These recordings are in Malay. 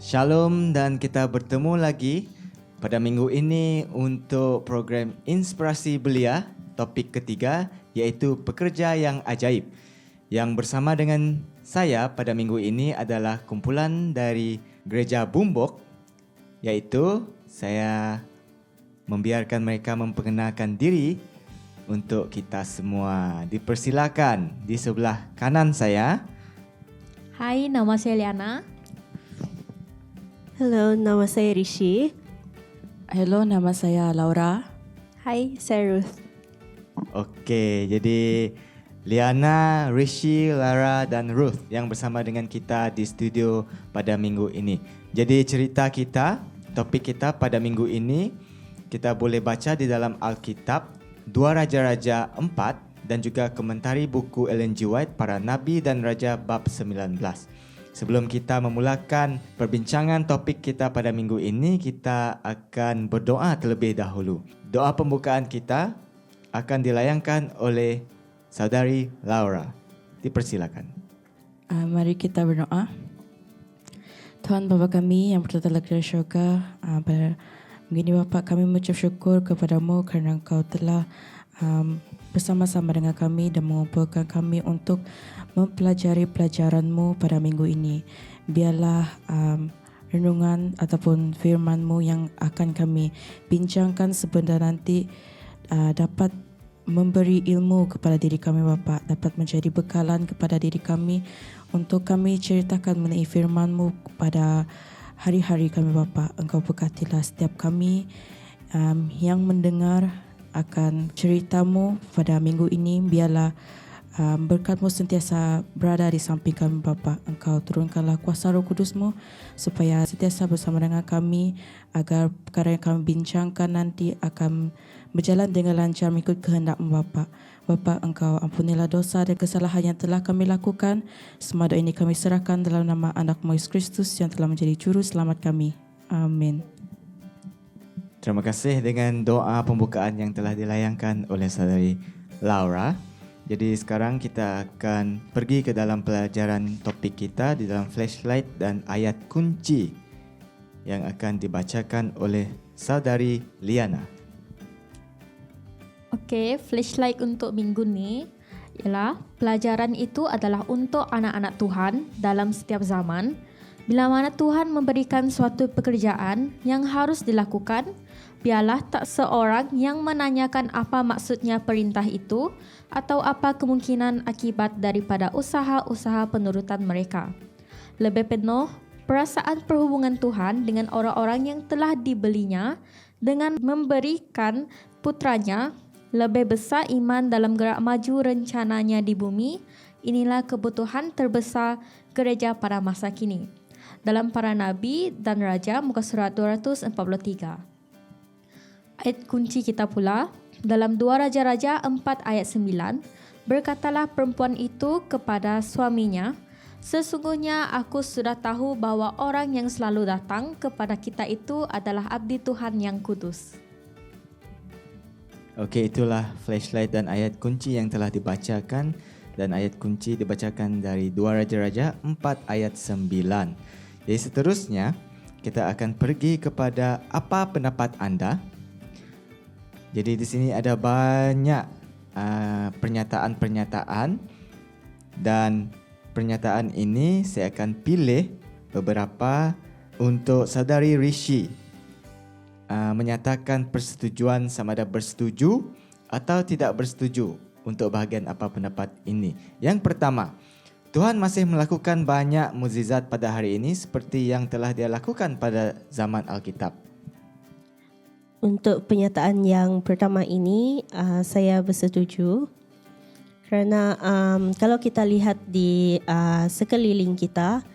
Shalom dan kita bertemu lagi pada minggu ini untuk program Inspirasi Belia, topik ketiga iaitu pekerja yang ajaib. Yang bersama dengan saya pada minggu ini adalah kumpulan dari Gereja Bumbok, iaitu saya membiarkan mereka memperkenalkan diri untuk kita semua. Dipersilakan di sebelah kanan saya. Hai, nama saya Liana. Hello, nama saya Rishi. Hello, nama saya Laura. Hai, saya Ruth. Okey, jadi Liana, Rishi, Lara dan Ruth yang bersama dengan kita di studio pada minggu ini. Jadi cerita kita, topik kita pada minggu ini, kita boleh baca di dalam Alkitab 2 Raja-Raja 4 dan juga komentari buku Ellen G. White, Para Nabi dan Raja bab 19. Sebelum kita memulakan perbincangan topik kita pada minggu ini, kita akan berdoa terlebih dahulu. Doa pembukaan kita akan dilayangkan oleh saudari Laura. Dipersilakan. Mari kita berdoa. Tuhan Bapa kami yang bertata di syurga, begini Bapa, kami mengucap syukur kepadamu kerana Engkau telah bersama-sama dengan kami dan mengumpulkan kami untuk mempelajari pelajaran-Mu pada minggu ini. Biarlah renungan ataupun firman-Mu yang akan kami bincangkan sebentar nanti dapat memberi ilmu kepada diri kami Bapa, dapat menjadi bekalan kepada diri kami untuk kami ceritakan mengenai firman-Mu pada hari-hari kami Bapa. Engkau berkatilah setiap kami yang mendengar akan cerita-Mu pada minggu ini. Biarlah berkat-Mu sentiasa berada di samping kami Bapa. Engkau turunkanlah kuasa Roh Kudus-Mu supaya sentiasa bersama dengan kami, agar perkara yang kami bincangkan nanti akan berjalan dengan lancar mengikut kehendak-Mu Bapa. Bapa, Engkau ampunilah dosa dan kesalahan yang telah kami lakukan. Semua doa ini kami serahkan dalam nama anak-Mu Yesus Kristus yang telah menjadi juru selamat kami. Amin. Terima kasih dengan doa pembukaan yang telah dilayangkan oleh saudari Laura. Jadi sekarang kita akan pergi ke dalam pelajaran topik kita di dalam flashlight dan ayat kunci yang akan dibacakan oleh saudari Liana. Okey, flashlight untuk minggu ni ialah pelajaran itu adalah untuk anak-anak Tuhan dalam setiap zaman. Bila mana Tuhan memberikan suatu pekerjaan yang harus dilakukan, biarlah tak seorang yang menanyakan apa maksudnya perintah itu atau apa kemungkinan akibat daripada usaha-usaha penurutan mereka. Lebih penuh perasaan perhubungan Tuhan dengan orang-orang yang telah dibelinya dengan memberikan putranya. Lebih besar iman dalam gerak maju rencananya di bumi. Inilah kebutuhan terbesar gereja pada masa kini. Dalam Para Nabi dan Raja, muka surat 243. Ayat kunci kita pula, dalam 2 Raja-Raja 4 ayat 9, berkatalah perempuan itu kepada suaminya, sesungguhnya aku sudah tahu bahawa orang yang selalu datang kepada kita itu adalah abdi Tuhan yang kudus. Okey, itulah flashlight dan ayat kunci yang telah dibacakan, dan ayat kunci dibacakan dari 2 Raja-Raja 4 ayat 9. Jadi seterusnya kita akan pergi kepada apa pendapat anda. Jadi di sini ada banyak pernyataan-pernyataan, dan pernyataan ini saya akan pilih beberapa untuk saudari Rishi menyatakan persetujuan sama ada bersetuju atau tidak bersetuju untuk bahagian apa pendapat ini. Yang pertama, Tuhan masih melakukan banyak mukjizat pada hari ini seperti yang telah Dia lakukan pada zaman Alkitab. Untuk pernyataan yang pertama ini, saya bersetuju. Kerana kalau kita lihat di sekeliling kita,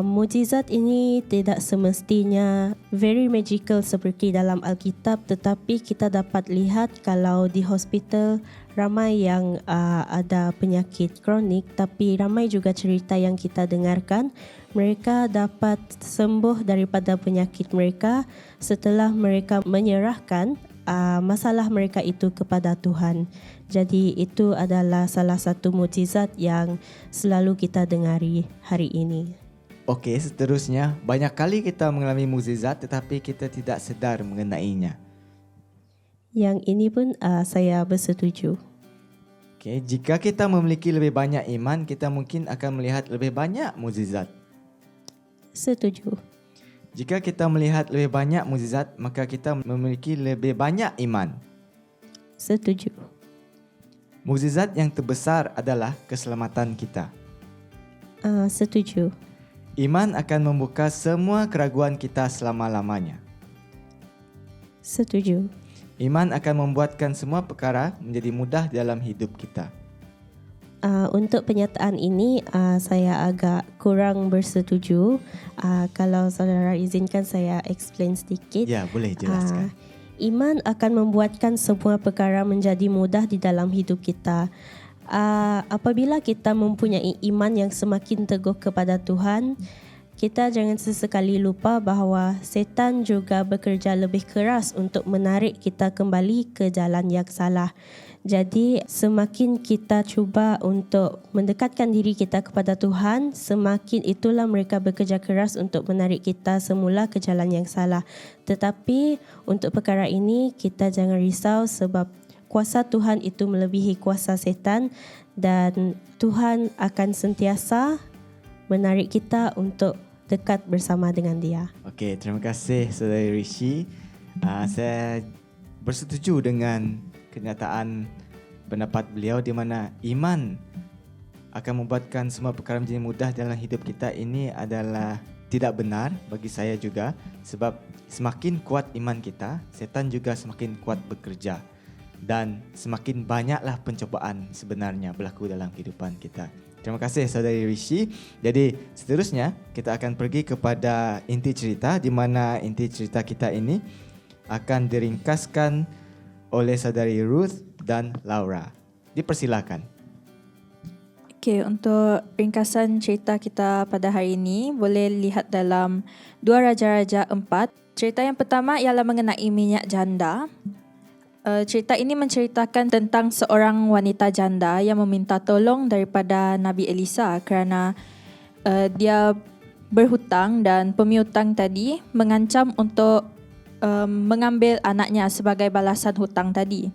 mukjizat ini tidak semestinya very magical seperti dalam Alkitab, tetapi kita dapat lihat kalau di hospital ramai yang ada penyakit kronik, tapi ramai juga cerita yang kita dengarkan mereka dapat sembuh daripada penyakit mereka setelah mereka menyerahkan masalah mereka itu kepada Tuhan. Jadi itu adalah salah satu mukjizat yang selalu kita dengari hari ini. Okey, seterusnya, banyak kali kita mengalami mukjizat tetapi kita tidak sedar mengenainya. Yang ini pun saya bersetuju. Okey, jika kita memiliki lebih banyak iman, kita mungkin akan melihat lebih banyak mukjizat. Setuju. Jika kita melihat lebih banyak mukjizat, maka kita memiliki lebih banyak iman. Setuju. Mukjizat yang terbesar adalah keselamatan kita. Setuju. Iman akan membuka semua keraguan kita selama-lamanya. Setuju. Iman akan membuatkan semua perkara menjadi mudah dalam hidup kita. Untuk penyataan ini saya agak kurang bersetuju. Kalau saudara izinkan saya explain sedikit. Ya, boleh jelaskan. Iman akan membuatkan semua perkara menjadi mudah di dalam hidup kita. Apabila kita mempunyai iman yang semakin teguh kepada Tuhan, kita jangan sesekali lupa bahawa setan juga bekerja lebih keras untuk menarik kita kembali ke jalan yang salah. Jadi semakin kita cuba untuk mendekatkan diri kita kepada Tuhan, semakin itulah mereka bekerja keras untuk menarik kita semula ke jalan yang salah. Tetapi untuk perkara ini kita jangan risau sebab kuasa Tuhan itu melebihi kuasa setan dan Tuhan akan sentiasa menarik kita untuk dekat bersama dengan Dia. Okey, terima kasih Saudari Rishi. Saya bersetuju dengan kenyataan pendapat beliau di mana iman akan membuatkan semua perkara menjadi mudah dalam hidup kita. Ini adalah tidak benar bagi saya juga sebab semakin kuat iman kita, setan juga semakin kuat bekerja dan semakin banyaklah pencobaan sebenarnya berlaku dalam kehidupan kita. Terima kasih Saudari Rishi. Jadi seterusnya kita akan pergi kepada inti cerita di mana inti cerita kita ini akan diringkaskan oleh Saudari Ruth dan Laura. Dipersilakan. Okey, untuk ringkasan cerita kita pada hari ini boleh lihat dalam 2 Raja-Raja 4. Cerita yang pertama ialah mengenai minyak janda. Cerita ini menceritakan tentang seorang wanita janda yang meminta tolong daripada Nabi Elisa kerana dia berhutang dan pemiutang tadi mengancam untuk mengambil anaknya sebagai balasan hutang tadi.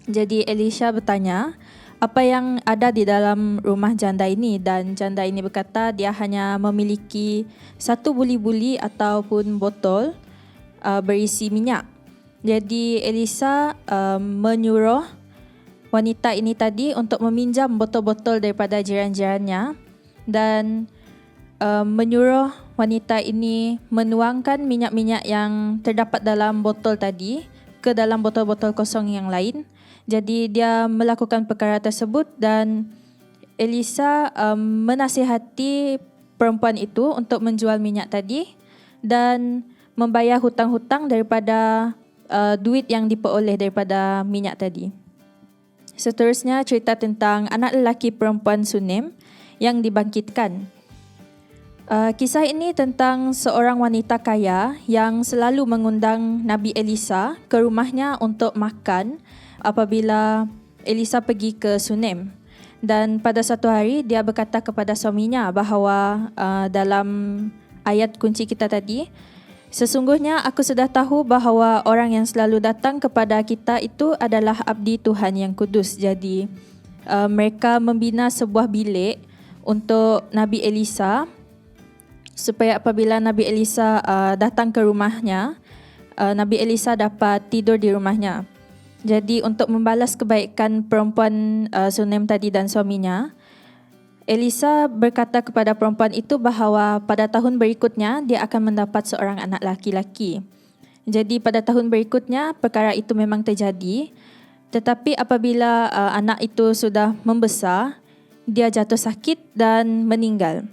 Jadi Elisha bertanya, apa yang ada di dalam rumah janda ini? Dan janda ini berkata dia hanya memiliki satu buli-buli ataupun botol berisi minyak. Jadi Elisa menyuruh wanita ini tadi untuk meminjam botol-botol daripada jiran-jirannya dan menyuruh wanita ini menuangkan minyak-minyak yang terdapat dalam botol tadi ke dalam botol-botol kosong yang lain. Jadi dia melakukan perkara tersebut dan Elisa menasihati perempuan itu untuk menjual minyak tadi dan membayar hutang-hutang daripada duit yang diperoleh daripada minyak tadi. Seterusnya cerita tentang anak lelaki perempuan Sunem yang dibangkitkan. Kisah ini tentang seorang wanita kaya yang selalu mengundang Nabi Elisa ke rumahnya untuk makan apabila Elisa pergi ke Sunem. Dan pada satu hari dia berkata kepada suaminya bahawa dalam ayat kunci kita tadi, sesungguhnya aku sudah tahu bahawa orang yang selalu datang kepada kita itu adalah abdi Tuhan yang kudus. Jadi mereka membina sebuah bilik untuk Nabi Elisa supaya apabila Nabi Elisa datang ke rumahnya, Nabi Elisa dapat tidur di rumahnya. Jadi untuk membalas kebaikan perempuan Sunem tadi dan suaminya, Elisa berkata kepada perempuan itu bahawa pada tahun berikutnya dia akan mendapat seorang anak laki-laki. Jadi pada tahun berikutnya perkara itu memang terjadi. Tetapi apabila anak itu sudah membesar, dia jatuh sakit dan meninggal.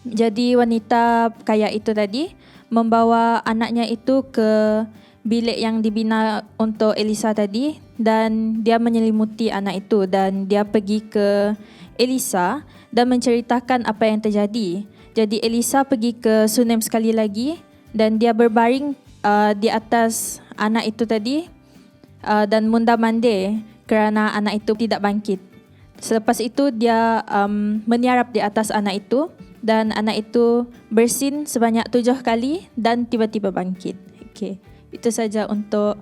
Jadi wanita kaya itu tadi membawa anaknya itu ke bilik yang dibina untuk Elisa tadi dan dia menyelimuti anak itu dan dia pergi ke Elisa dan menceritakan apa yang terjadi. Jadi Elisa pergi ke Sunem sekali lagi dan dia berbaring di atas anak itu tadi dan mundar-mandir kerana anak itu tidak bangkit. Selepas itu dia meniarap di atas anak itu dan anak itu bersin sebanyak 7 kali dan tiba-tiba bangkit. Okey, itu saja untuk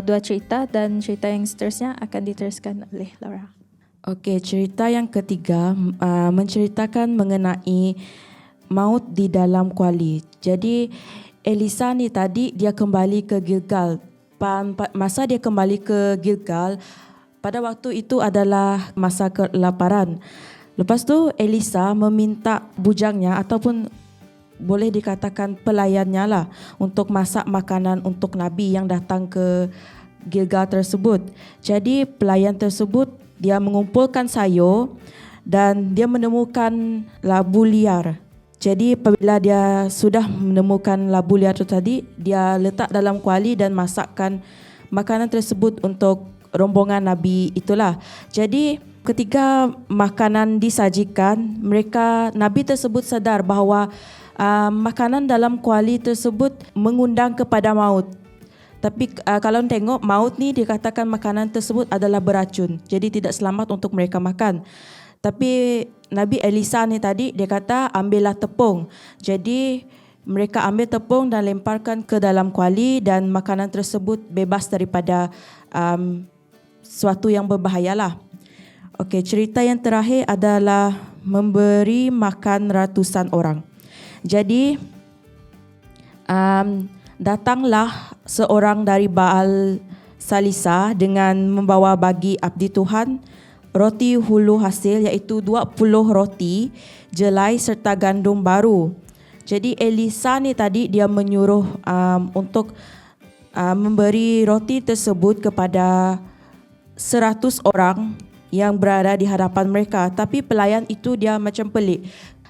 dua cerita dan cerita yang seterusnya akan diteruskan oleh Laura. Okey, cerita yang ketiga menceritakan mengenai maut di dalam kuali. Jadi Elisa ni tadi dia kembali ke Gilgal. Masa dia kembali ke Gilgal, pada waktu itu adalah masa kelaparan. Lepas tu Elisa meminta bujangnya ataupun boleh dikatakan pelayannya lah untuk masak makanan untuk Nabi yang datang ke Gilgal tersebut. Jadi pelayan tersebut dia mengumpulkan sayur dan dia menemukan labu liar. Jadi apabila dia sudah menemukan labu liar itu tadi, dia letak dalam kuali dan masakkan makanan tersebut untuk rombongan Nabi itulah. Jadi ketika makanan disajikan, Nabi tersebut sadar bahawa makanan dalam kuali tersebut mengundang kepada maut. Tapi kalau tengok maut ni dikatakan makanan tersebut adalah beracun. Jadi tidak selamat untuk mereka makan. Tapi Nabi Elisa ni tadi dia kata ambillah tepung. Jadi mereka ambil tepung dan lemparkan ke dalam kuali dan makanan tersebut bebas daripada sesuatu yang berbahayalah. Okey, cerita yang terakhir adalah memberi makan ratusan orang. Jadi datanglah seorang dari Baal Salisa dengan membawa bagi abdi Tuhan roti hulu hasil iaitu 20 roti jelai serta gandum baru. Jadi Elisa ni tadi dia menyuruh untuk memberi roti tersebut kepada 100 orang yang berada di hadapan mereka. Tapi pelayan itu dia macam pelik.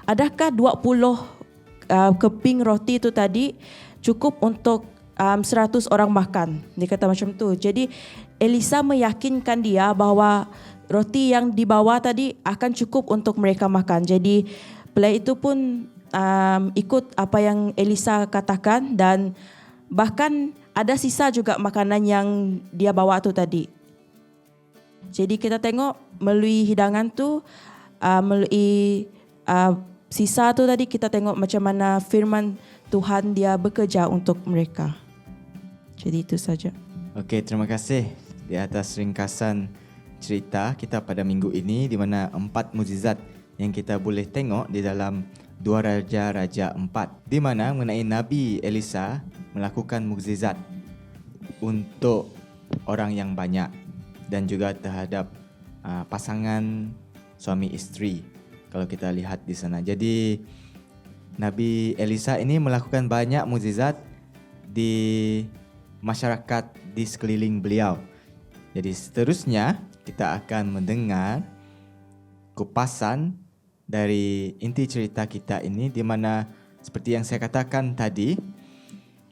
Adakah 20 keping roti itu tadi cukup untuk 100 orang makan? Dia kata macam tu. Jadi Elisa meyakinkan dia bahawa roti yang dibawa tadi akan cukup untuk mereka makan. Jadi pelayan itu pun ikut apa yang Elisa katakan dan bahkan ada sisa juga makanan yang dia bawa tu tadi. Jadi kita tengok melalui hidangan tu, melalui sisa tu tadi kita tengok macam mana firman Tuhan dia bekerja untuk mereka. Jadi itu saja. Okey, terima kasih di atas ringkasan cerita kita pada minggu ini di mana 4 mukjizat yang kita boleh tengok di dalam 2 Raja-Raja 4 di mana mengenai Nabi Elisa melakukan mukjizat untuk orang yang banyak dan juga terhadap pasangan suami isteri. Kalau kita lihat di sana. Jadi Nabi Elisa ini melakukan banyak mukjizat di masyarakat di sekeliling beliau. Jadi seterusnya kita akan mendengar kupasan dari inti cerita kita ini di mana seperti yang saya katakan tadi,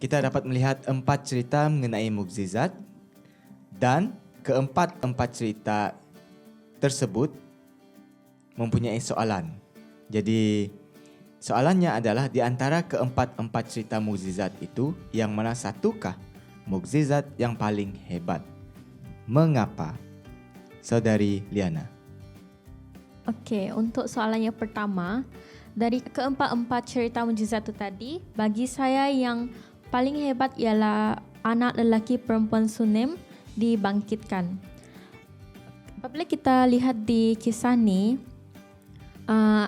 kita dapat melihat 4 cerita mengenai mukjizat dan keempat-empat cerita tersebut mempunyai soalan. Jadi soalannya adalah di antara keempat-empat cerita mukjizat itu yang mana satukah mukjizat yang paling hebat? Mengapa? Saudari Liana. Okey, untuk soalan yang pertama, dari keempat-empat cerita mukjizat itu tadi, bagi saya yang paling hebat ialah anak lelaki perempuan Sunem dibangkitkan. Apabila kita lihat di kisah ni,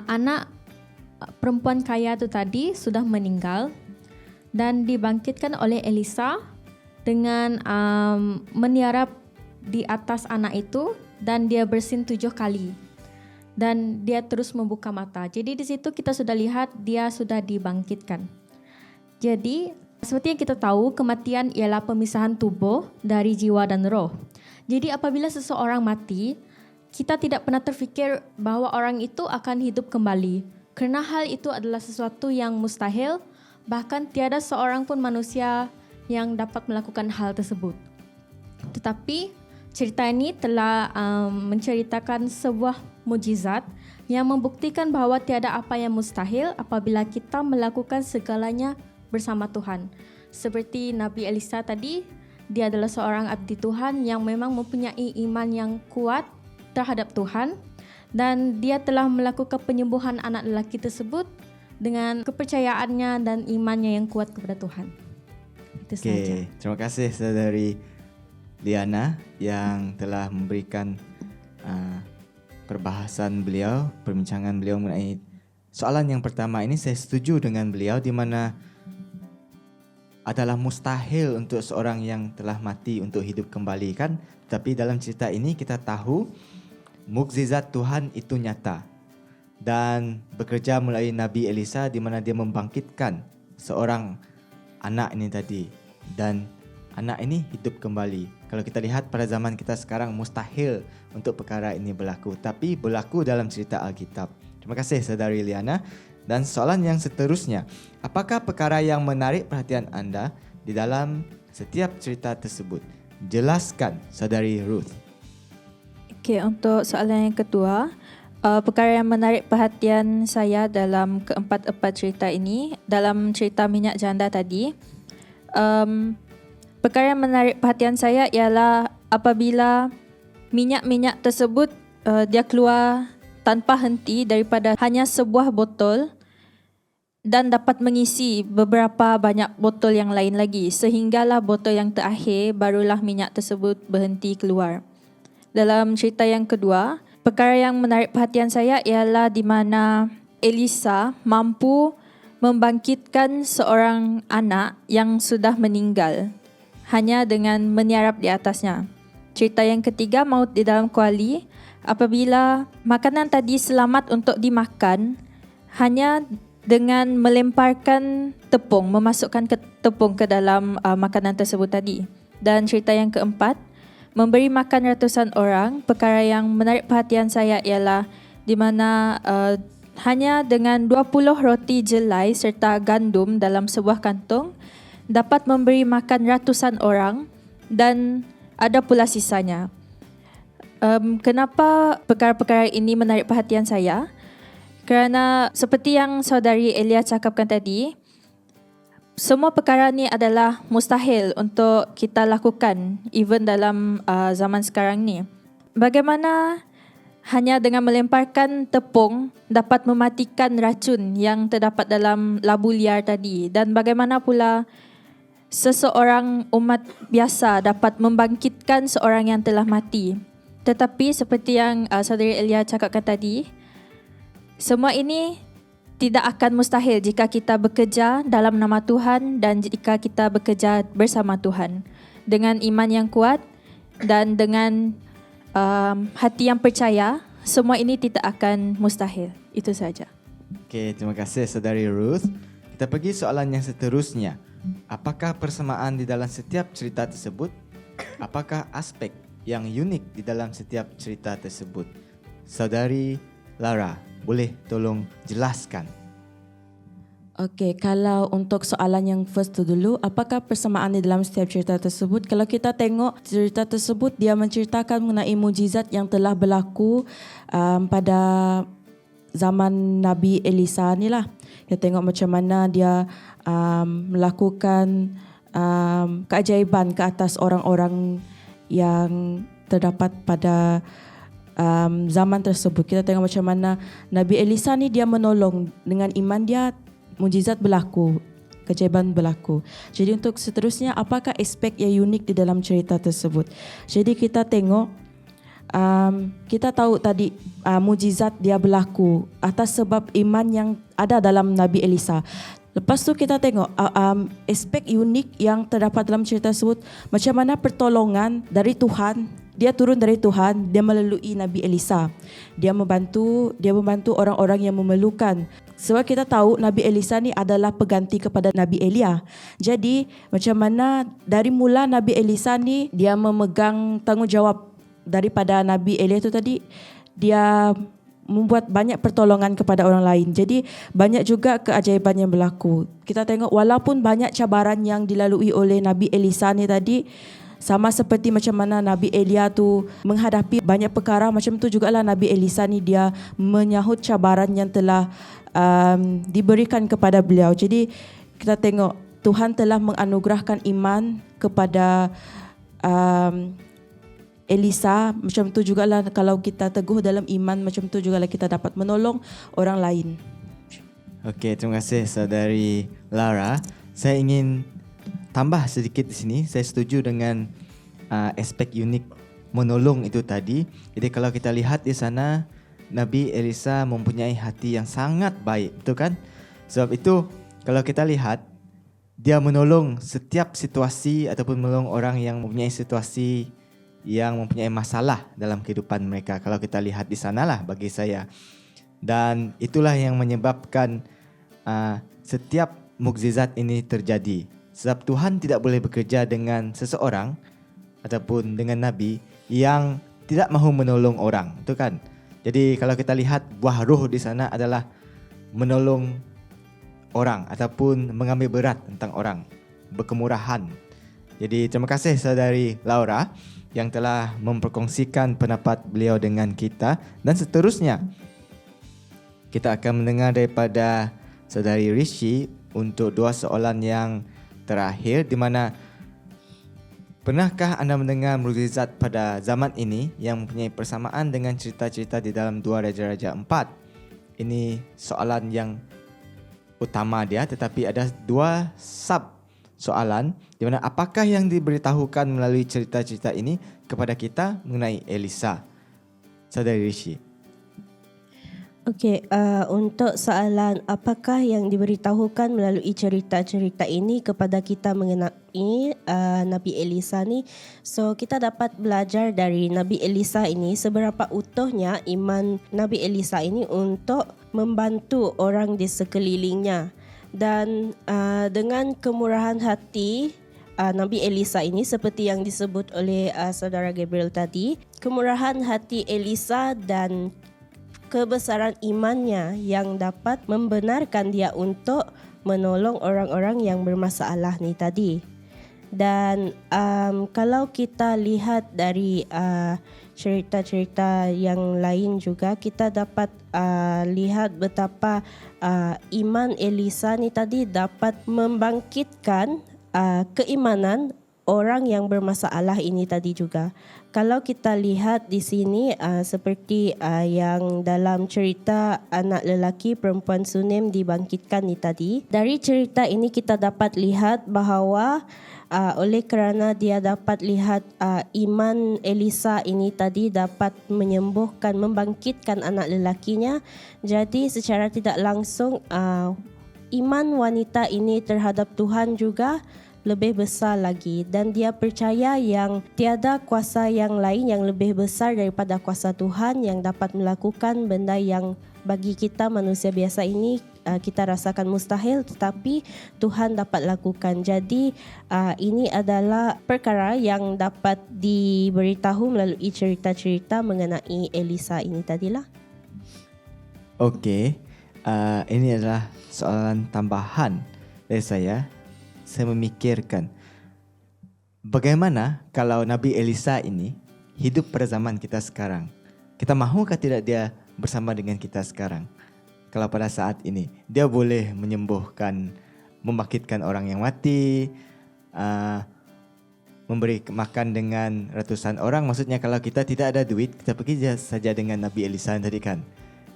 anak perempuan kaya itu tadi sudah meninggal dan dibangkitkan oleh Elisa dengan meniarap di atas anak itu dan dia bersin 7 kali dan dia terus membuka mata. Jadi di situ kita sudah lihat dia sudah dibangkitkan. Jadi seperti yang kita tahu, kematian ialah pemisahan tubuh dari jiwa dan roh. Jadi apabila seseorang mati, kita tidak pernah terfikir bahawa orang itu akan hidup kembali. Kerana hal itu adalah sesuatu yang mustahil, bahkan tiada seorang pun manusia yang dapat melakukan hal tersebut. Tetapi cerita ini telah menceritakan sebuah mukjizat yang membuktikan bahawa tiada apa yang mustahil apabila kita melakukan segalanya bersama Tuhan. Seperti Nabi Elisa tadi, dia adalah seorang abdi Tuhan yang memang mempunyai iman yang kuat terhadap Tuhan dan dia telah melakukan penyembuhan anak lelaki tersebut dengan kepercayaannya dan imannya yang kuat kepada Tuhan. Itu saja. Okey, terima kasih saudari Liana yang telah memberikan perbahasan beliau, perbincangan beliau mengenai soalan yang pertama ini. Saya setuju dengan beliau di mana adalah mustahil untuk seorang yang telah mati untuk hidup kembali kan. Tapi dalam cerita ini kita tahu mukjizat Tuhan itu nyata dan bekerja melalui Nabi Elisa di mana dia membangkitkan seorang anak ini tadi dan anak ini hidup kembali. Kalau kita lihat pada zaman kita sekarang mustahil untuk perkara ini berlaku, tapi berlaku dalam cerita Alkitab. Terima kasih saudari Liana. Dan soalan yang seterusnya, apakah perkara yang menarik perhatian anda di dalam setiap cerita tersebut? Jelaskan saudari Ruth. Okey, untuk soalan yang kedua, perkara yang menarik perhatian saya dalam keempat-empat cerita ini, dalam cerita minyak janda tadi, perkara yang menarik perhatian saya ialah apabila minyak-minyak tersebut dia keluar tanpa henti daripada hanya sebuah botol dan dapat mengisi beberapa banyak botol yang lain lagi, sehinggalah botol yang terakhir barulah minyak tersebut berhenti keluar. Dalam cerita yang kedua, perkara yang menarik perhatian saya ialah di mana Elisa mampu membangkitkan seorang anak yang sudah meninggal hanya dengan meniarap di atasnya. Cerita yang ketiga, maut di dalam kuali, apabila makanan tadi selamat untuk dimakan hanya dengan melemparkan tepung, memasukkan tepung ke dalam makanan tersebut tadi. Dan cerita yang keempat, memberi makan ratusan orang. Perkara yang menarik perhatian saya ialah di mana hanya dengan 20 roti jelai serta gandum dalam sebuah kantong dapat memberi makan ratusan orang dan ada pula sisanya. Kenapa perkara-perkara ini menarik perhatian saya? Kerana seperti yang saudari Elia cakapkan tadi, semua perkara ni adalah mustahil untuk kita lakukan even dalam zaman sekarang ni. Bagaimana hanya dengan melemparkan tepung dapat mematikan racun yang terdapat dalam labu liar tadi, dan bagaimana pula seseorang umat biasa dapat membangkitkan seorang yang telah mati. Tetapi seperti yang saudari Elia cakapkan tadi, semua ini tidak akan mustahil jika kita bekerja dalam nama Tuhan dan jika kita bekerja bersama Tuhan dengan iman yang kuat dan dengan hati yang percaya. Semua ini tidak akan mustahil. Itu saja. Okey, terima kasih saudari Ruth. Kita pergi soalan yang seterusnya. Apakah persamaan di dalam setiap cerita tersebut? Apakah aspek yang unik di dalam setiap cerita tersebut? Saudari Lara, boleh tolong jelaskan? Okey, kalau untuk soalan yang first tu dulu, apakah persamaan di dalam setiap cerita tersebut? Kalau kita tengok cerita tersebut, dia menceritakan mengenai mujizat yang telah berlaku pada zaman Nabi Elisa ni lah. Kita tengok macam mana dia melakukan keajaiban ke atas orang-orang yang terdapat pada zaman tersebut. Kita tengok macam mana Nabi Elisa ni dia menolong dengan iman dia, mujizat berlaku, keajaiban berlaku. Jadi untuk seterusnya, apakah aspek yang unik di dalam cerita tersebut? Jadi kita tengok, kita tahu tadi mujizat dia berlaku atas sebab iman yang ada dalam Nabi Elisa. Lepas tu kita tengok aspek unik yang terdapat dalam cerita tersebut, macam mana pertolongan dari Tuhan, dia turun dari Tuhan, dia melalui Nabi Elisa. Dia membantu orang-orang yang memerlukan. Sebab kita tahu Nabi Elisa ni adalah pengganti kepada Nabi Elia. Jadi macam mana dari mula Nabi Elisa ni dia memegang tanggungjawab daripada Nabi Elia tu tadi, dia membuat banyak pertolongan kepada orang lain. Jadi banyak juga keajaiban yang berlaku. Kita tengok walaupun banyak cabaran yang dilalui oleh Nabi Elisa ni tadi, sama seperti macam mana Nabi Elia tu menghadapi banyak perkara, macam tu jugalah Nabi Elisa ni dia menyahut cabaran yang telah diberikan kepada beliau. Jadi kita tengok Tuhan telah menganugerahkan iman kepada Elisa, macam tu jugalah kalau kita teguh dalam iman, macam tu jugalah kita dapat menolong orang lain. Okey, terima kasih saudari Lara. Saya ingin tambah sedikit di sini. Saya setuju dengan aspek unik menolong itu tadi. Jadi kalau kita lihat di sana, Nabi Elisa mempunyai hati yang sangat baik, betul kan? Sebab itu kalau kita lihat, dia menolong setiap situasi ataupun menolong orang yang mempunyai situasi yang mempunyai masalah dalam kehidupan mereka. Kalau kita lihat di sanalah bagi saya. Dan itulah yang menyebabkan setiap mukjizat ini terjadi. Sebab Tuhan tidak boleh bekerja dengan seseorang ataupun dengan Nabi yang tidak mahu menolong orang. Itu kan? Jadi kalau kita lihat buah roh di sana adalah menolong orang ataupun mengambil berat tentang orang, berkemurahan. Jadi terima kasih saudari Laura yang telah memperkongsikan pendapat beliau dengan kita. Dan seterusnya kita akan mendengar daripada saudari Rishi untuk 2 soalan yang terakhir, di mana pernahkah anda mendengar mukjizat pada zaman ini yang mempunyai persamaan dengan cerita-cerita di dalam 2 Raja-Raja 4? Ini soalan yang utama dia, tetapi ada 2 sub soalan di mana apakah yang diberitahukan melalui cerita-cerita ini kepada kita mengenai Elisa. Saudari Rishi. Okey, untuk soalan apakah yang diberitahukan melalui cerita-cerita ini kepada kita mengenai Nabi Elisa ni. So kita dapat belajar dari Nabi Elisa ini seberapa utuhnya iman Nabi Elisa ini untuk membantu orang di sekelilingnya. Dan dengan kemurahan hati Nabi Elisa ini, seperti yang disebut oleh saudara Gabriel tadi, kemurahan hati Elisa dan kebesaran imannya yang dapat membenarkan dia untuk menolong orang-orang yang bermasalah ni tadi. Dan kalau kita lihat dari cerita-cerita yang lain juga, kita dapat lihat betapa iman Elisa ni tadi dapat membangkitkan keimanan orang yang bermasalah ini tadi juga. Kalau kita lihat di sini seperti yang dalam cerita anak lelaki perempuan Sunem dibangkitkan ni tadi. Dari cerita ini kita dapat lihat bahawa oleh kerana dia dapat lihat iman Elisa ini tadi dapat menyembuhkan, membangkitkan anak lelakinya. Jadi secara tidak langsung iman wanita ini terhadap Tuhan juga lebih besar lagi, dan dia percaya yang tiada kuasa yang lain yang lebih besar daripada kuasa Tuhan yang dapat melakukan benda yang bagi kita manusia biasa ini kita rasakan mustahil, tetapi Tuhan dapat lakukan. Jadi ini adalah perkara yang dapat diberitahu melalui cerita-cerita mengenai Elisa ini tadilah. Okey, ini adalah soalan tambahan dari saya. Saya memikirkan bagaimana kalau Nabi Elisa ini hidup pada zaman kita sekarang. Kita mahukah tidak dia bersama dengan kita sekarang? Kalau pada saat ini dia boleh menyembuhkan, membangkitkan orang yang mati, memberi makan dengan ratusan orang. Maksudnya kalau kita tidak ada duit, kita pergi saja dengan Nabi Elisa tadi kan.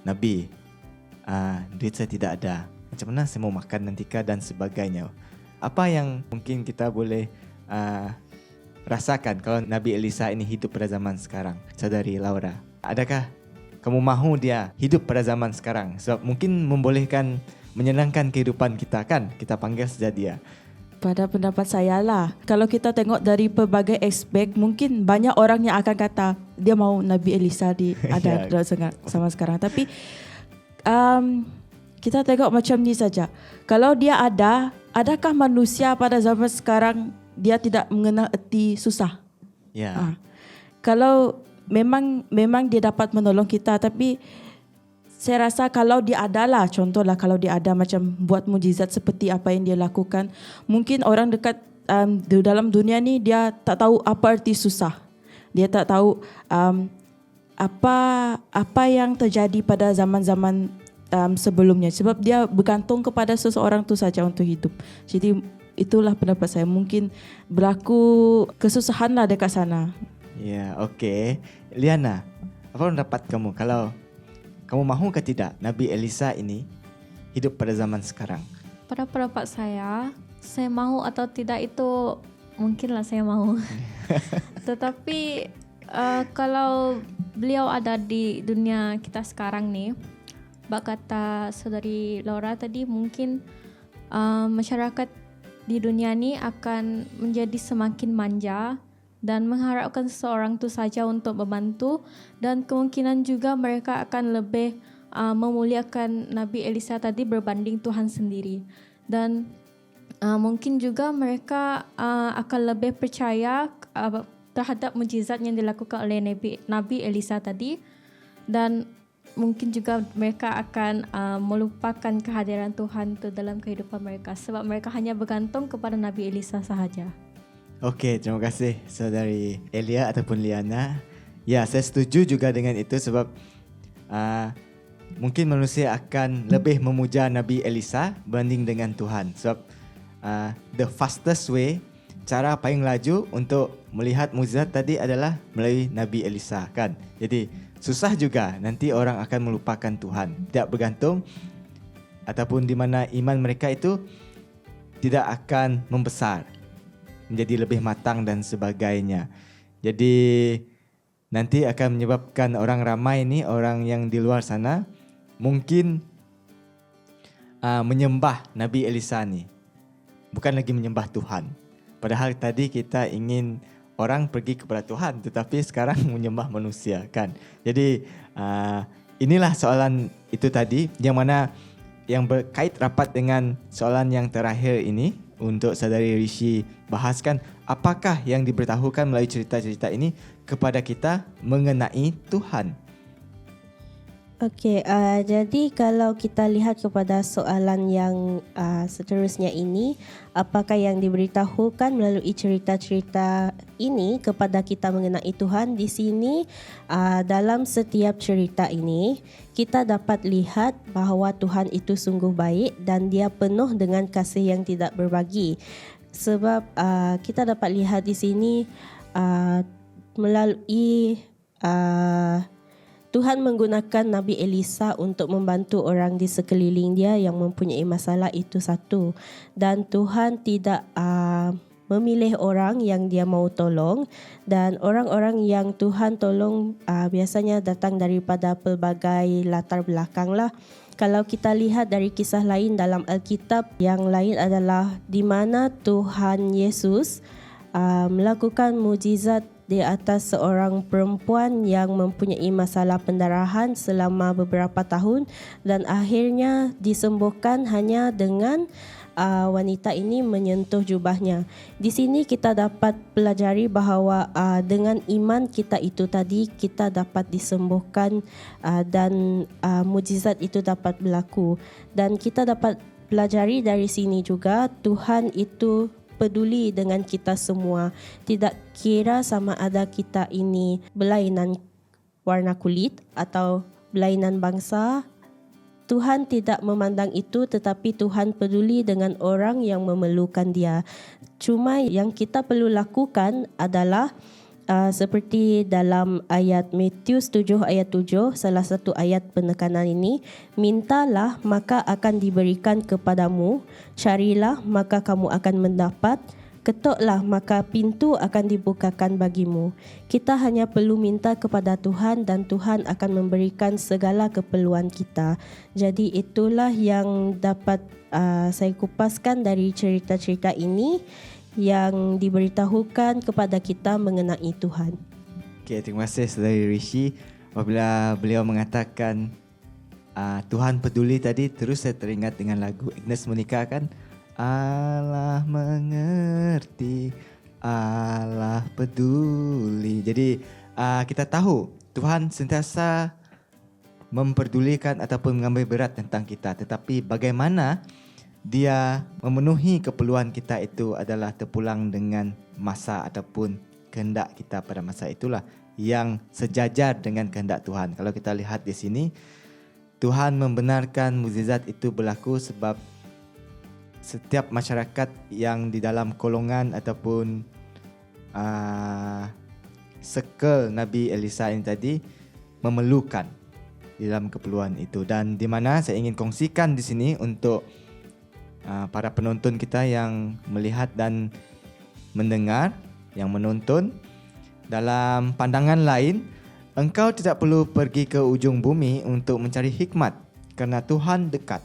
Nabi, duit saya tidak ada. Macam mana saya mau makan nantika dan sebagainya. Apa yang mungkin kita boleh rasakan kalau Nabi Elisa ini hidup pada zaman sekarang? Saudari Laura, adakah kamu mahu dia hidup pada zaman sekarang? Sebab mungkin membolehkan, menyenangkan kehidupan kita kan? Kita panggil saja dia. Pada pendapat saya lah, kalau kita tengok dari pelbagai aspek, mungkin banyak orang yang akan kata dia mahu Nabi Elisa ada sama sekarang. Tapi kita tengok macam ni saja. Kalau dia ada, adakah manusia pada zaman sekarang dia tidak mengenal erti susah? Ya. Kalau memang dia dapat menolong kita, tapi saya rasa kalau dia adalah, contohlah kalau dia ada macam buat mujizat seperti apa yang dia lakukan, mungkin orang dekat di dalam dunia ni dia tak tahu apa erti susah. Dia tak tahu apa yang terjadi pada zaman-zaman sebelumnya, sebab dia bergantung kepada seseorang tu saja untuk hidup. Jadi itulah pendapat saya, mungkin berlaku kesusahan lah dekat sana. Ya, okey. Liana, apa pendapat kamu kalau kamu mahu ke tidak Nabi Elisa ini hidup pada zaman sekarang? Pada pendapat saya mahu atau tidak itu mungkinlah saya mahu. Tetapi kalau beliau ada di dunia kita sekarang nih, bak kata saudari Laura tadi, mungkin masyarakat di dunia ni akan menjadi semakin manja dan mengharapkan seseorang itu saja untuk membantu, dan kemungkinan juga mereka akan lebih memuliakan Nabi Elisa tadi berbanding Tuhan sendiri. Dan mungkin juga mereka akan lebih percaya terhadap mukjizat yang dilakukan oleh Nabi Elisa tadi, dan mungkin juga mereka akan melupakan kehadiran Tuhan itu dalam kehidupan mereka sebab mereka hanya bergantung kepada Nabi Elisa sahaja. Okey, terima kasih saudari Elia ataupun Liana. Ya, saya setuju juga dengan itu sebab mungkin manusia akan lebih memuja Nabi Elisa berbanding dengan Tuhan. Sebab the fastest way, cara paling laju untuk melihat mukjizat tadi adalah melalui Nabi Elisa, kan? Jadi susah juga nanti orang akan melupakan Tuhan, tidak bergantung ataupun di mana iman mereka itu tidak akan membesar, menjadi lebih matang dan sebagainya. Jadi nanti akan menyebabkan orang ramai ni, orang yang di luar sana mungkin menyembah Nabi Elisa ni, bukan lagi menyembah Tuhan. Padahal tadi kita ingin orang pergi kepada Tuhan, tetapi sekarang menyembah manusia, kan? Jadi inilah soalan itu tadi, yang mana yang berkait rapat dengan soalan yang terakhir ini untuk saudari Rishi bahaskan, apakah yang diberitahukan melalui cerita-cerita ini kepada kita mengenai Tuhan? Okey, jadi kalau kita lihat kepada soalan yang seterusnya ini, apakah yang diberitahukan melalui cerita-cerita ini kepada kita mengenai Tuhan? Di sini dalam setiap cerita ini kita dapat lihat bahawa Tuhan itu sungguh baik dan Dia penuh dengan kasih yang tidak berbagi. Sebab kita dapat lihat di sini melalui Tuhan menggunakan Nabi Elisa untuk membantu orang di sekeliling dia yang mempunyai masalah, itu satu. Dan Tuhan tidak memilih orang yang dia mahu tolong, dan orang-orang yang Tuhan tolong biasanya datang daripada pelbagai latar belakang lah. Kalau kita lihat dari kisah lain dalam Alkitab, yang lain adalah di mana Tuhan Yesus melakukan mukjizat di atas seorang perempuan yang mempunyai masalah pendarahan selama beberapa tahun, dan akhirnya disembuhkan hanya dengan wanita ini menyentuh jubahnya. Di sini kita dapat pelajari bahawa dengan iman kita itu tadi, kita dapat disembuhkan dan mukjizat itu dapat berlaku. Dan kita dapat pelajari dari sini juga, Tuhan itu peduli dengan kita semua. Tidak kira sama ada kita ini berlainan warna kulit atau berlainan bangsa, Tuhan tidak memandang itu, tetapi Tuhan peduli dengan orang yang memerlukan Dia. Cuma yang kita perlu lakukan adalah seperti dalam ayat Matius 7 ayat 7, salah satu ayat penekanan ini, mintalah maka akan diberikan kepadamu, carilah maka kamu akan mendapat, ketoklah maka pintu akan dibukakan bagimu. Kita hanya perlu minta kepada Tuhan dan Tuhan akan memberikan segala keperluan kita. Jadi itulah yang dapat saya kupaskan dari cerita-cerita ini yang diberitahukan kepada kita mengenai Tuhan. Okay, terima kasih saudari Rishi. Apabila beliau mengatakan Tuhan peduli tadi, terus saya teringat dengan lagu Agnes Monica, kan? Allah mengerti, Allah peduli. Jadi kita tahu Tuhan sentiasa memperdulikan ataupun mengambil berat tentang kita. Tetapi bagaimana Dia memenuhi keperluan kita itu adalah terpulang dengan masa ataupun kehendak kita pada masa itulah yang sejajar dengan kehendak Tuhan. Kalau kita lihat di sini, Tuhan membenarkan mukjizat itu berlaku sebab setiap masyarakat yang di dalam golongan ataupun circle Nabi Elisa ini tadi memerlukan di dalam keperluan itu, dan di mana saya ingin kongsikan di sini untuk para penonton kita yang melihat dan mendengar, yang menonton. Dalam pandangan lain, engkau tidak perlu pergi ke ujung bumi untuk mencari hikmat, kerana Tuhan dekat.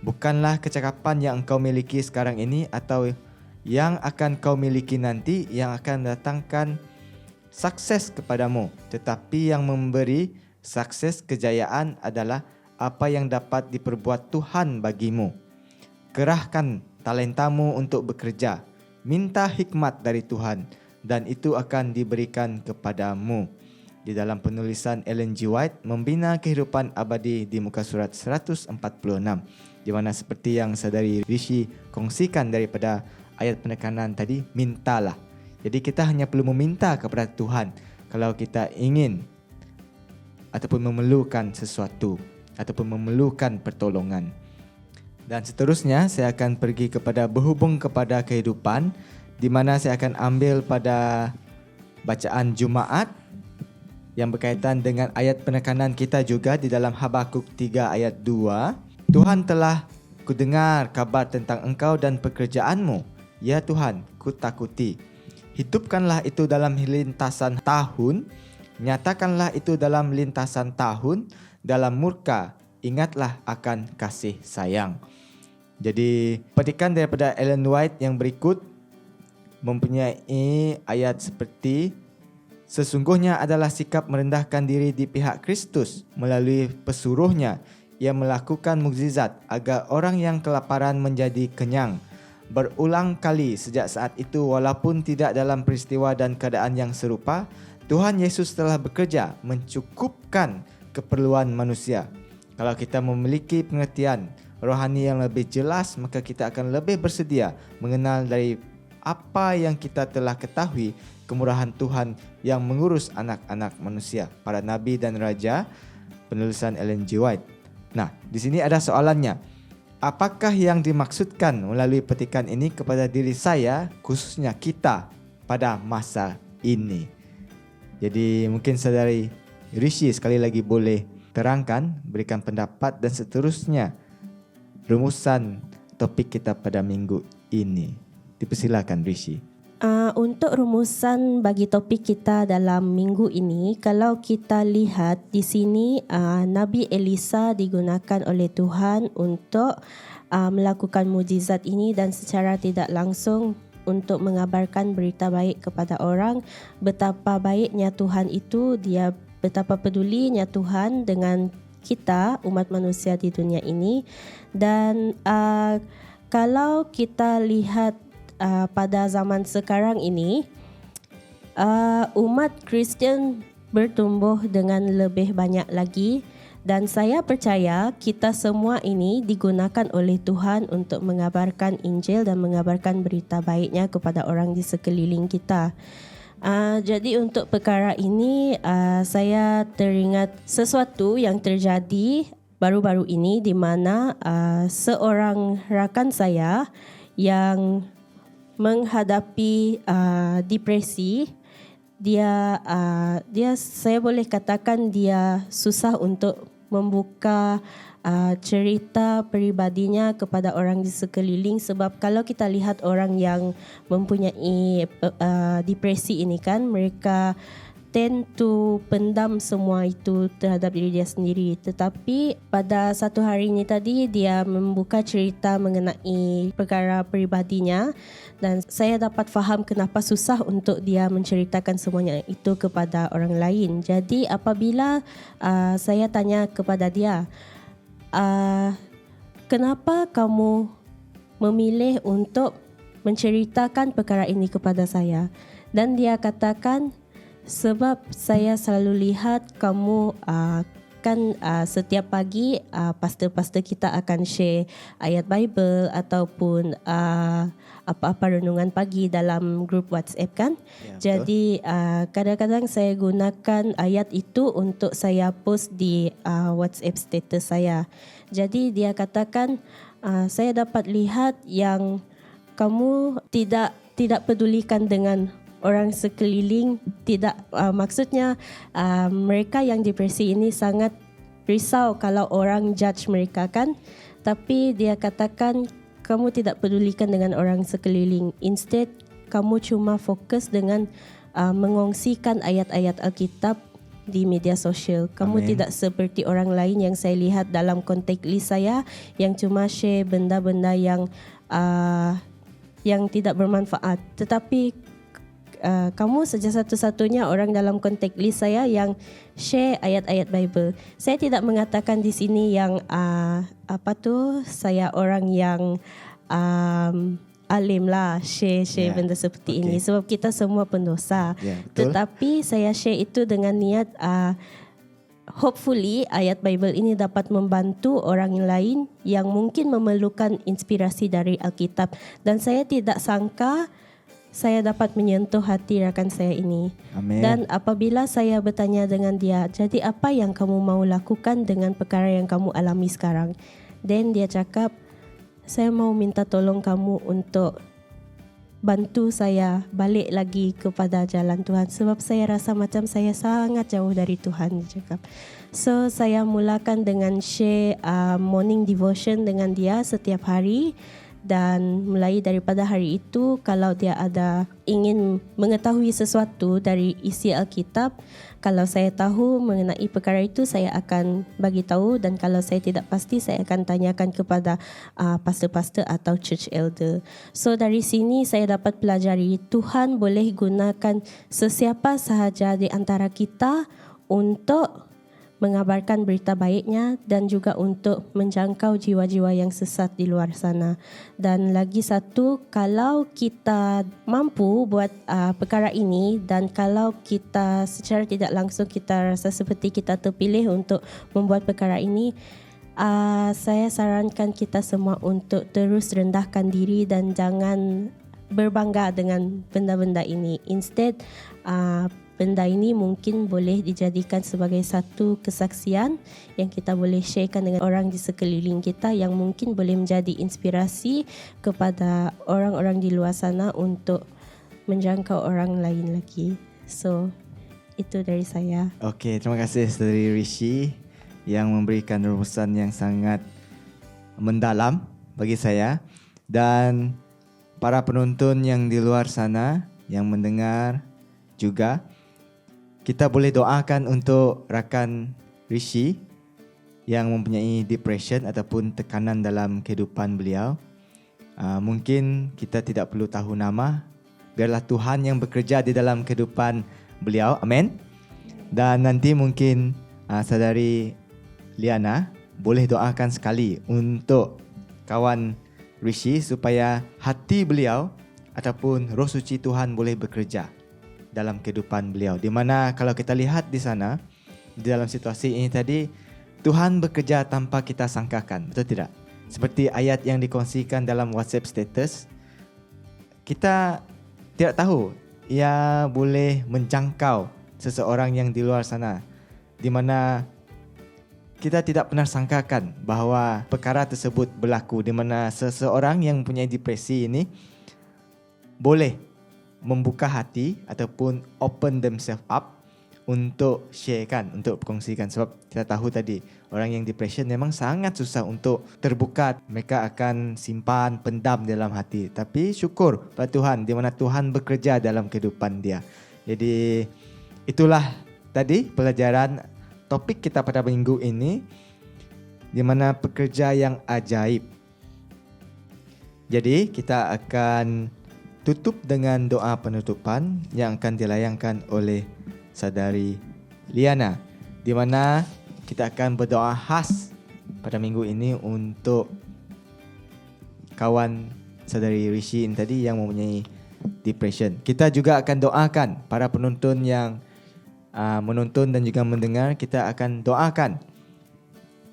Bukanlah kecakapan yang engkau miliki sekarang ini atau yang akan kau miliki nanti yang akan datangkan sukses kepadamu, tetapi yang memberi sukses kejayaan adalah apa yang dapat diperbuat Tuhan bagimu. Kerahkan talentamu untuk bekerja. Minta hikmat dari Tuhan dan itu akan diberikan kepadamu. Di dalam penulisan Ellen G. White, Membina Kehidupan Abadi di muka surat 146, di mana seperti yang saudari Rishi kongsikan daripada ayat penekanan tadi, mintalah. Jadi kita hanya perlu meminta kepada Tuhan kalau kita ingin ataupun memerlukan sesuatu ataupun memerlukan pertolongan. Dan seterusnya saya akan pergi kepada berhubung kepada kehidupan, di mana saya akan ambil pada bacaan Jumaat yang berkaitan dengan ayat penekanan kita juga di dalam Habakuk 3 ayat 2. Tuhan telah kudengar kabar tentang engkau dan pekerjaanmu. Ya Tuhan, kutakuti. Hidupkanlah itu dalam lintasan tahun, nyatakanlah itu dalam lintasan tahun, dalam murka ingatlah akan kasih sayang. Jadi petikan daripada Ellen White yang berikut mempunyai ayat seperti, sesungguhnya adalah sikap merendahkan diri di pihak Kristus melalui pesuruhnya. Ia melakukan mukjizat agar orang yang kelaparan menjadi kenyang. Berulang kali sejak saat itu, walaupun tidak dalam peristiwa dan keadaan yang serupa, Tuhan Yesus telah bekerja mencukupkan keperluan manusia. Kalau kita memiliki pengertian rohani yang lebih jelas, maka kita akan lebih bersedia mengenal dari apa yang kita telah ketahui kemurahan Tuhan yang mengurus anak-anak manusia, para nabi dan raja, penulisan Ellen G. White. Nah, di sini ada soalannya. Apakah yang dimaksudkan melalui petikan ini kepada diri saya, khususnya kita pada masa ini? Jadi mungkin saudari Rishi sekali lagi boleh terangkan, berikan pendapat dan seterusnya rumusan topik kita pada minggu ini. Dipersilakan Rishi. Untuk rumusan bagi topik kita dalam minggu ini, kalau kita lihat di sini, Nabi Elisa digunakan oleh Tuhan untuk melakukan mukjizat ini dan secara tidak langsung untuk mengabarkan berita baik kepada orang, betapa baiknya Tuhan itu, dia betapa pedulinya Tuhan dengan kita, umat manusia di dunia ini. Dan kalau kita lihat pada zaman sekarang ini, umat Kristian bertumbuh dengan lebih banyak lagi, dan saya percaya kita semua ini digunakan oleh Tuhan untuk mengabarkan Injil dan mengabarkan berita baiknya kepada orang di sekeliling kita. Jadi untuk perkara ini, saya teringat sesuatu yang terjadi baru-baru ini, di mana seorang rakan saya yang menghadapi depresi, dia saya boleh katakan dia susah untuk membuka cerita peribadinya kepada orang di sekeliling, sebab kalau kita lihat orang yang mempunyai depresi ini kan, mereka tend to pendam semua itu terhadap diri dia sendiri. Tetapi pada satu hari ini tadi, dia membuka cerita mengenai perkara peribadinya, dan saya dapat faham kenapa susah untuk dia menceritakan semuanya itu kepada orang lain. Jadi apabila saya tanya kepada dia, kenapa kamu memilih untuk menceritakan perkara ini kepada saya? Dan dia katakan, sebab saya selalu lihat kamu kan setiap pagi pastor-pastor kita akan share ayat Bible ataupun apa-apa renungan pagi dalam grup WhatsApp kan. Ya, jadi kadang-kadang saya gunakan ayat itu untuk saya post di WhatsApp status saya. Jadi dia katakan, saya dapat lihat yang kamu tidak pedulikan dengan orang sekeliling tidak maksudnya mereka yang depresi ini sangat risau kalau orang judge mereka kan, tapi dia katakan kamu tidak pedulikan dengan orang sekeliling, instead kamu cuma fokus dengan mengongsikan ayat-ayat Alkitab di media sosial. Kamu Amin. tidak seperti orang lain yang saya lihat dalam kontak list saya yang cuma share benda-benda yang tidak bermanfaat. Tetapi kamu saja satu-satunya orang dalam kontak list saya yang share ayat-ayat Bible. Saya tidak mengatakan di sini yang saya orang yang alim lah share benda seperti ini sebab kita semua pendosa. betul. Tetapi saya share itu dengan niat hopefully ayat Bible ini dapat membantu orang lain yang mungkin memerlukan inspirasi dari Alkitab, dan saya tidak sangka saya dapat menyentuh hati rakan saya ini. Amin. Dan apabila saya bertanya dengan dia, jadi apa yang kamu mau lakukan dengan perkara yang kamu alami sekarang? Dan dia cakap, saya mau minta tolong kamu untuk bantu saya balik lagi kepada jalan Tuhan sebab saya rasa macam saya sangat jauh dari Tuhan, dia cakap. So saya mulakan dengan share morning devotion dengan dia setiap hari, dan mulai daripada hari itu kalau dia ada ingin mengetahui sesuatu dari isi Alkitab, kalau saya tahu mengenai perkara itu saya akan bagi tahu, dan kalau saya tidak pasti saya akan tanyakan kepada pastor-pastor atau church elder. So dari sini saya dapat pelajari Tuhan boleh gunakan sesiapa sahaja di antara kita untuk mengabarkan berita baiknya dan juga untuk menjangkau jiwa-jiwa yang sesat di luar sana. Dan lagi satu, kalau kita mampu buat perkara ini dan kalau kita secara tidak langsung kita rasa seperti kita terpilih untuk membuat perkara ini, saya sarankan kita semua untuk terus rendahkan diri dan jangan berbangga dengan benda-benda ini. Instead, benda ini mungkin boleh dijadikan sebagai satu kesaksian yang kita boleh sharekan dengan orang di sekeliling kita yang mungkin boleh menjadi inspirasi kepada orang-orang di luar sana untuk menjangkau orang lain lagi. So, itu dari saya. Okey, terima kasih Saudari Rishi yang memberikan rumusan yang sangat mendalam bagi saya, dan para penonton yang di luar sana yang mendengar juga. Kita boleh doakan untuk rakan Rishi yang mempunyai depression ataupun tekanan dalam kehidupan beliau. Mungkin kita tidak perlu tahu nama. Biarlah Tuhan yang bekerja di dalam kehidupan beliau. Amin. Dan nanti mungkin saudari Liana boleh doakan sekali untuk kawan Rishi supaya hati beliau ataupun roh suci Tuhan boleh bekerja dalam kehidupan beliau. Di mana kalau kita lihat di sana, di dalam situasi ini tadi, Tuhan bekerja tanpa kita sangkakan. Betul tidak? Seperti ayat yang dikongsikan dalam WhatsApp status, kita tidak tahu ia boleh menjangkau seseorang yang di luar sana, di mana kita tidak pernah sangkakan bahawa perkara tersebut berlaku, di mana seseorang yang mempunyai depresi ini boleh membuka hati ataupun open themselves up untuk sharekan, untuk berkongsikan. Sebab kita tahu tadi, orang yang depression memang sangat susah untuk terbuka. Mereka akan simpan, pendam dalam hati. Tapi syukur pada Tuhan, di mana Tuhan bekerja dalam kehidupan dia. Jadi itulah tadi pelajaran topik kita pada minggu ini, di mana pekerja yang ajaib. Jadi kita akan tutup dengan doa penutupan yang akan dilayangkan oleh Saudari Liana, di mana kita akan berdoa khas pada minggu ini untuk kawan Saudari Rishi tadi yang mempunyai depression. Kita juga akan doakan para penonton yang menonton dan juga mendengar. Kita akan doakan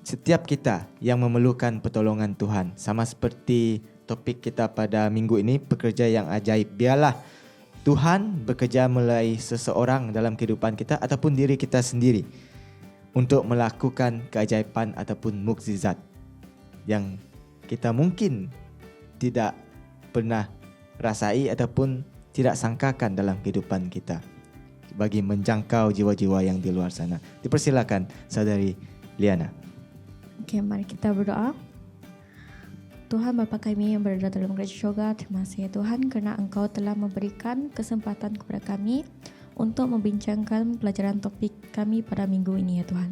setiap kita yang memerlukan pertolongan Tuhan. Sama seperti topik kita pada minggu ini, pekerja yang ajaib. Biarlah Tuhan bekerja melalui seseorang dalam kehidupan kita ataupun diri kita sendiri untuk melakukan keajaiban ataupun mukjizat yang kita mungkin tidak pernah rasai ataupun tidak sangkakan dalam kehidupan kita bagi menjangkau jiwa-jiwa yang di luar sana. Dipersilakan Saudari Liana. Okey, mari kita berdoa. Tuhan Bapa kami yang berada dalam kerajaan syurga, terima kasih ya Tuhan kerana Engkau telah memberikan kesempatan kepada kami untuk membincangkan pelajaran topik kami pada minggu ini ya Tuhan.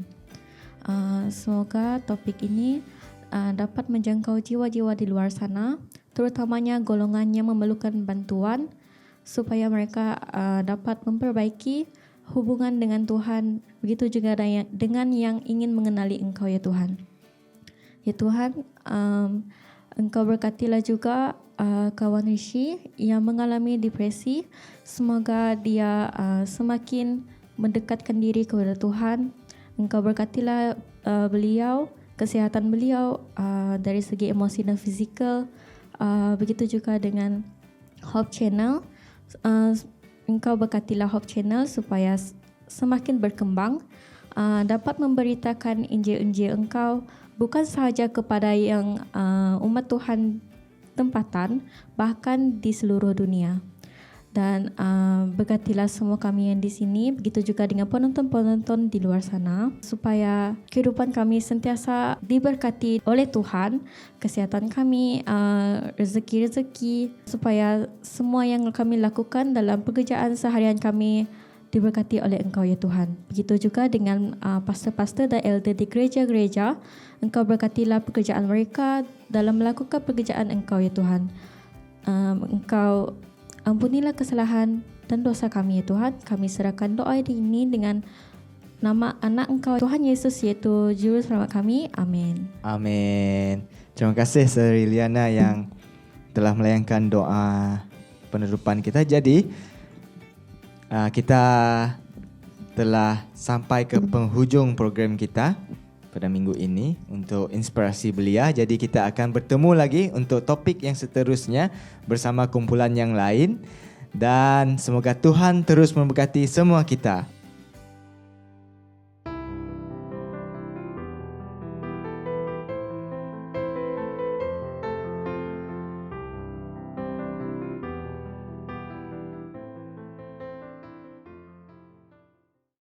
Semoga topik ini dapat menjangkau jiwa-jiwa di luar sana, terutamanya golongan yang memerlukan bantuan supaya mereka dapat memperbaiki hubungan dengan Tuhan, begitu juga dengan yang ingin mengenali Engkau ya Tuhan. Ya Tuhan, Engkau berkatilah juga kawan Rishi yang mengalami depresi. Semoga dia semakin mendekatkan diri kepada Tuhan. Engkau berkatilah beliau, kesihatan beliau dari segi emosi dan fizikal. Begitu juga dengan Hope Channel. Engkau berkatilah Hope Channel supaya semakin berkembang, dapat memberitakan Injil-Injil Engkau bukan sahaja kepada yang umat Tuhan tempatan, bahkan di seluruh dunia. Dan berkatilah semua kami yang di sini, begitu juga dengan penonton-penonton di luar sana, supaya kehidupan kami sentiasa diberkati oleh Tuhan, kesihatan kami, rezeki-rezeki, supaya semua yang kami lakukan dalam pekerjaan seharian kami diberkati oleh Engkau ya Tuhan. Begitu juga dengan pastor-pastor dan elder di gereja-gereja, Engkau berkatilah pekerjaan mereka dalam melakukan pekerjaan Engkau ya Tuhan. Engkau ampunilah kesalahan dan dosa kami ya Tuhan. Kami serahkan doa ini dengan nama anak Engkau Tuhan Yesus, iaitu Juru Selamat kami. Amin. Amin. Terima kasih Saudari Liana yang telah melayangkan doa penutupan kita. Jadi kita telah sampai ke penghujung program kita pada minggu ini untuk inspirasi belia. Jadi kita akan bertemu lagi untuk topik yang seterusnya bersama kumpulan yang lain. Dan semoga Tuhan terus memberkati semua kita.